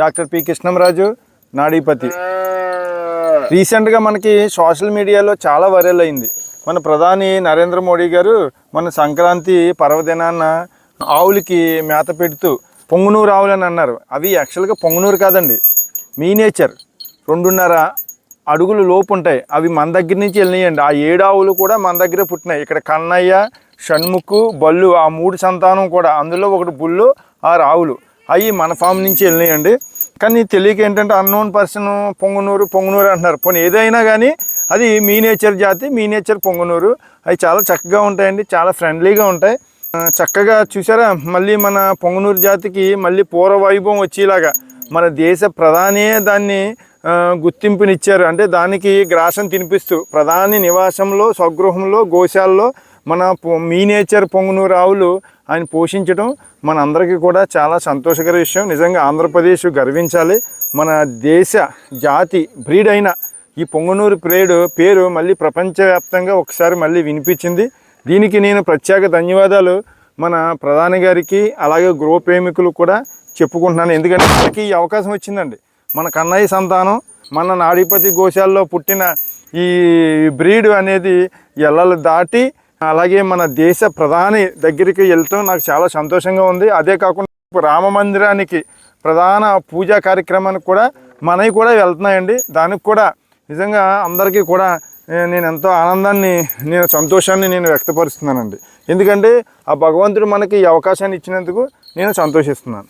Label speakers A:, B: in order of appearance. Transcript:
A: Doctor P Krishnamraju నాడీపతి. రీసెంట్గా మనకి social మీడియాలో చాలా వైరల్ అయింది. మన ప్రధాని నరేంద్ర మోడీ గారు మన సంక్రాంతి పర్వదినాన్న ఆవులకి మేత పెడుతూ పొంగునూరు ఆవులు అని అన్నారు. అవి యాక్చువల్గా పొంగునూరు కాదండి, మీనేచర్ 2.5 అడుగులు లోపు ఉంటాయి. అవి మన దగ్గర నుంచి వెళ్ళినాయండి. ఆ 7 ఆవులు కూడా మన దగ్గరే పుట్టినాయి. ఇక్కడ కన్నయ్య, షణ్ముఖు, బల్లు ఆ 3 సంతానం కూడా, అందులో ఒకటి బుల్లు, 6 ఆవులు అవి మన ఫామ్ నుంచి వెళ్ళినాయండి. కానీ తెలియక ఏంటంటే అన్నోన్ పర్సన్ పొంగునూరు అంటున్నారు. పోనీ ఏదైనా కానీ అది మీనేచర్ జాతి, మీనేచర్ పొంగునూరు. అవి చాలా చక్కగా ఉంటాయండి, చాలా ఫ్రెండ్లీగా ఉంటాయి. చక్కగా చూసారా, మళ్ళీ మన పొంగునూరు జాతికి మళ్ళీ పూర్వ వైభవం వచ్చేలాగా మన దేశ ప్రధానే దాన్ని గుర్తింపునిచ్చారు. అంటే దానికి గ్రాసం తినిపిస్తూ ప్రధాని నివాసంలో, స్వగృహంలో, గోశాలలో మన మీనేచర్ పొంగునూరు ఆవులు ఆయన పోషించడం మన అందరికీ కూడా చాలా సంతోషకర విషయం. నిజంగా ఆంధ్రప్రదేశ్ గర్వించాలి. మన దేశ జాతి బ్రీడ్ అయిన ఈ పొంగునూరు పేరు మళ్ళీ ప్రపంచవ్యాప్తంగా ఒకసారి మళ్ళీ వినిపించింది. దీనికి నేను ప్రత్యేక ధన్యవాదాలు మన ప్రధాని గారికి, అలాగే గృహ ప్రేమికులు కూడా చెప్పుకుంటున్నాను. ఎందుకంటే మనకి ఈ అవకాశం వచ్చిందండి. మన కన్నయ్య సంతానం మన నాడీపతి గోశాలలో పుట్టిన ఈ బ్రీడ్ అనేది ఎల్లలు దాటి అలాగే మన దేశ ప్రధాని దగ్గరికి వెళ్తాం నాకు చాలా సంతోషంగా ఉంది. అదే కాకుండా రామ మందిరానికి ప్రధాన పూజా కార్యక్రమానికి కూడా మనవి కూడా వెళ్తున్నాయండి. దానికి కూడా నిజంగా అందరికీ కూడా నేను ఎంతో ఆనందాన్ని, సంతోషాన్ని నేను వ్యక్తపరుస్తున్నానండి. ఎందుకంటే ఆ భగవంతుడు మనకి ఈ అవకాశాన్ని ఇచ్చినందుకు నేను సంతోషిస్తున్నాను.